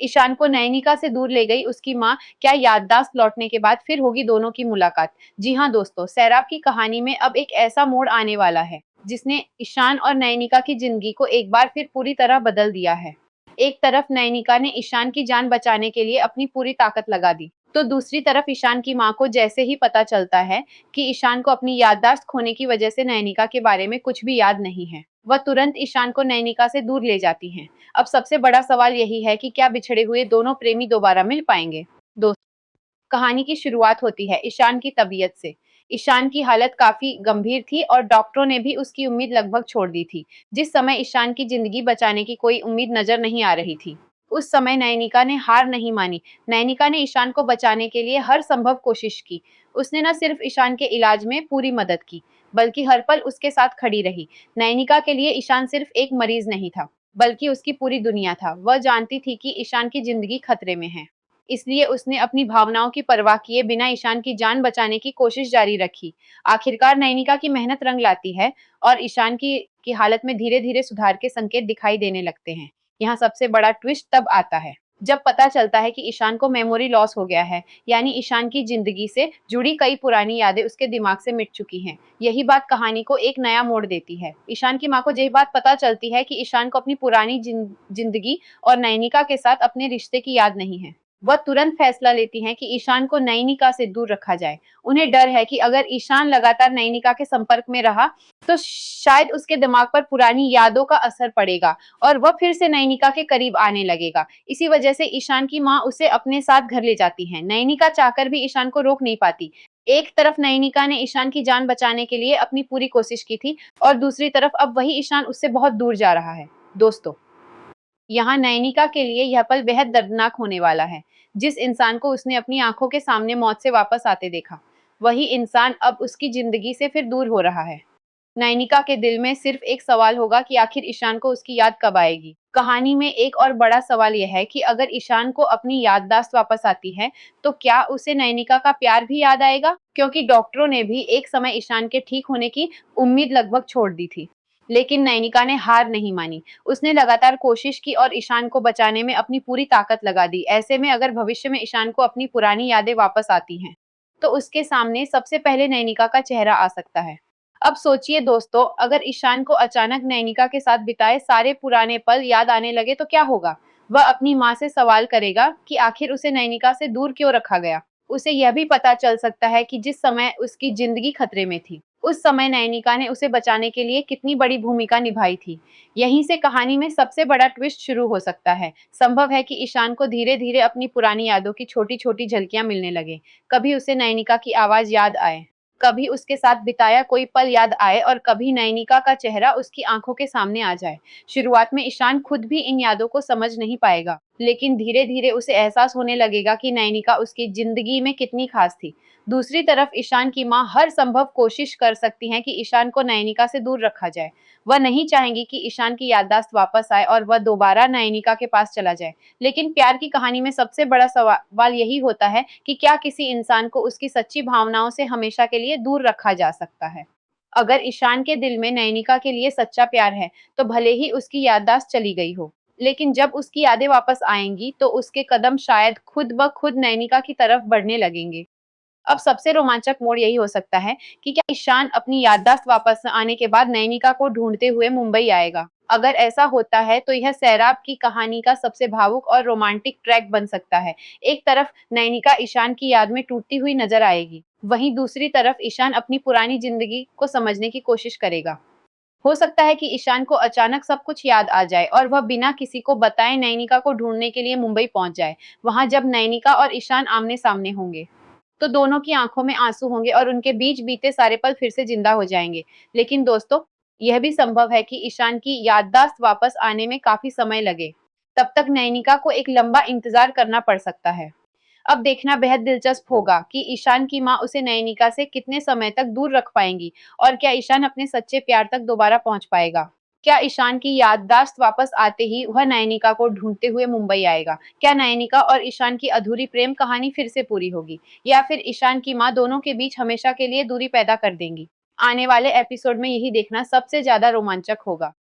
ईशान को नयनिका से दूर ले गई उसकी माँ, क्या याददाश्त लौटने के बाद फिर होगी दोनों की मुलाकात? जी हाँ दोस्तों, सैराब की कहानी में अब एक ऐसा मोड़ आने वाला है जिसने ईशान और नयनिका की जिंदगी को एक बार फिर पूरी तरह बदल दिया है। एक तरफ नयनिका ने ईशान की जान बचाने के लिए अपनी पूरी ताकत लगा दी, तो दूसरी तरफ ईशान की माँ को जैसे ही पता चलता है कि ईशान को अपनी याददाश्त खोने की वजह से नयनिका के बारे में कुछ भी याद नहीं है, वह तुरंत ईशान को नयनिका से दूर ले जाती हैं। अब सबसे बड़ा सवाल यही है कि क्या बिछड़े हुए दोनों प्रेमी दोबारा मिल पाएंगे? दोस्तों, कहानी की शुरुआत होती है ईशान की तबीयत से। ईशान की हालत काफी गंभीर थी और डॉक्टरों ने भी उसकी उम्मीद लगभग छोड़ दी थी। जिस समय ईशान की जिंदगी बचाने की कोई उम्मीद नजर नहीं आ रही थी, उस समय नयनिका ने हार नहीं मानी। नयनिका ने ईशान को बचाने के लिए हर संभव कोशिश की। उसने न सिर्फ ईशान के इलाज में पूरी मदद की, बल्कि हर पल उसके साथ खड़ी रही। नयनिका के लिए ईशान सिर्फ एक मरीज नहीं था, बल्कि उसकी पूरी दुनिया था। वह जानती थी कि ईशान की जिंदगी खतरे में है, इसलिए उसने अपनी भावनाओं की परवाह किए बिना ईशान की जान बचाने की कोशिश जारी रखी। आखिरकार नयनिका की मेहनत रंग लाती है और ईशान की हालत में धीरे-धीरे सुधार के संकेत दिखाई देने लगते हैं। यहाँ सबसे बड़ा ट्विस्ट तब आता है जब पता चलता है कि ईशान को मेमोरी लॉस हो गया है, यानी ईशान की जिंदगी से जुड़ी कई पुरानी यादें उसके दिमाग से मिट चुकी हैं। यही बात कहानी को एक नया मोड़ देती है। ईशान की माँ को यह बात पता चलती है कि ईशान को अपनी पुरानी जिंदगी और नयनिका के साथ अपने रिश्ते की याद नहीं है। वह तुरंत फैसला लेती हैं कि ईशान को नयनिका से दूर रखा जाए। उन्हें डर है कि अगर ईशान लगातार नयनिका के संपर्क में रहा, तो शायद उसके दिमाग पर पुरानी यादों का असर पड़ेगा और वह फिर से नयनिका के करीब आने लगेगा। इसी वजह से ईशान की माँ उसे अपने साथ घर ले जाती हैं। नयनिका चाहकर भी ईशान को रोक नहीं पाती। एक तरफ नयनिका ने ईशान की जान बचाने के लिए अपनी पूरी कोशिश की थी और दूसरी तरफ अब वही ईशान उससे बहुत दूर जा रहा है। दोस्तों, यहाँ नयनिका के लिए यह पल बेहद दर्दनाक होने वाला है। जिस इंसान को उसने अपनी आंखों के सामने मौत से वापस आते देखा, वही इंसान अब उसकी जिंदगी से फिर दूर हो रहा है। नयनिका के दिल में सिर्फ एक सवाल होगा कि आखिर ईशान को उसकी याद कब आएगी। कहानी में एक और बड़ा सवाल यह है कि अगर ईशान को अपनी याददाश्त वापस आती है, तो क्या उसे नयनिका का प्यार भी याद आएगा? क्योंकि डॉक्टरों ने भी एक समय ईशान के ठीक होने की उम्मीद लगभग छोड़ दी थी, लेकिन नयनिका ने हार नहीं मानी। उसने लगातार कोशिश की और ईशान को बचाने में अपनी पूरी ताकत लगा दी। ऐसे में अगर भविष्य में ईशान को अपनी पुरानी यादें वापस आती हैं, तो उसके सामने सबसे पहले नयनिका का चेहरा आ सकता है। अब सोचिए दोस्तों, अगर ईशान को अचानक नयनिका के साथ बिताए सारे पुराने पल याद आने लगे तो क्या होगा? वह अपनी माँ से सवाल करेगा कि आखिर उसे नयनिका से दूर क्यों रखा गया। उसे यह भी पता चल सकता है कि जिस समय उसकी जिंदगी खतरे में थी, उस समय नयनिका ने उसे बचाने के लिए कितनी बड़ी भूमिका निभाई थी। यहीं से कहानी में सबसे बड़ा ट्विस्ट शुरू हो सकता है। संभव है कि ईशान को धीरे-धीरे अपनी पुरानी यादों की छोटी-छोटी झलकियां मिलने लगे। कभी उसे नयनिका की आवाज याद आए, कभी उसके साथ बिताया कोई पल याद आए और कभी नयनिका का चेहरा उसकी आंखों के सामने आ जाए। शुरुआत में ईशान खुद भी इन यादों को समझ नहीं पाएगा, लेकिन धीरे-धीरे उसे एहसास होने लगेगा कि नयनिका उसकी जिंदगी में कितनी खास थी। दूसरी तरफ ईशान की माँ हर संभव कोशिश कर सकती हैं कि ईशान को नयनिका से दूर रखा जाए। वह नहीं चाहेंगी कि ईशान की याददाश्त वापस आए और वह दोबारा नयनिका के पास चला जाए। लेकिन प्यार की कहानी में सबसे बड़ा सवाल यही होता है कि क्या किसी इंसान को उसकी सच्ची भावनाओं से हमेशा के लिए दूर रखा जा सकता है? अगर ईशान के दिल में नयनिका के लिए सच्चा प्यार है, तो भले ही उसकी याददाश्त चली गई हो, लेकिन जब उसकी यादें वापस आएंगी, तो उसके कदम शायद खुद ब खुद नयनिका की तरफ बढ़ने लगेंगे। अब सबसे रोमांचक मोड़ यही हो सकता है कि क्या ईशान अपनी याददाश्त वापस आने के बाद नयनिका को ढूंढते हुए मुंबई आएगा। अगर ऐसा होता है तो यह सैराब की कहानी का सबसे भावुक और रोमांटिक ट्रैक बन सकता है। एक तरफ नयनिका ईशान की याद में टूटती हुई नजर आएगी, वहीं दूसरी तरफ ईशान अपनी पुरानी जिंदगी को समझने की कोशिश करेगा। हो सकता है कि ईशान को अचानक सब कुछ याद आ जाए और वह बिना किसी को बताए नयनिका को ढूंढने के लिए मुंबई पहुंच जाए। वहां जब नयनिका और ईशान आमने सामने होंगे, तो दोनों की आंखों में आंसू होंगे और उनके बीच बीते सारे पल फिर से जिंदा हो जाएंगे। लेकिन दोस्तों, यह भी संभव है कि ईशान की याददाश्त वापस आने में काफी समय लगे। तब तक नयनिका को एक लंबा इंतजार करना पड़ सकता है। अब देखना बेहद दिलचस्प होगा कि ईशान की माँ उसे नयनिका से कितने समय तक दूर रख पाएंगी और क्या ईशान अपने सच्चे प्यार तक दोबारा पहुंच पाएगा। क्या ईशान की याददाश्त वापस आते ही वह नयनिका को ढूंढते हुए मुंबई आएगा? क्या नयनिका और ईशान की अधूरी प्रेम कहानी फिर से पूरी होगी, या फिर ईशान की माँ दोनों के बीच हमेशा के लिए दूरी पैदा कर देंगी? आने वाले एपिसोड में यही देखना सबसे ज्यादा रोमांचक होगा।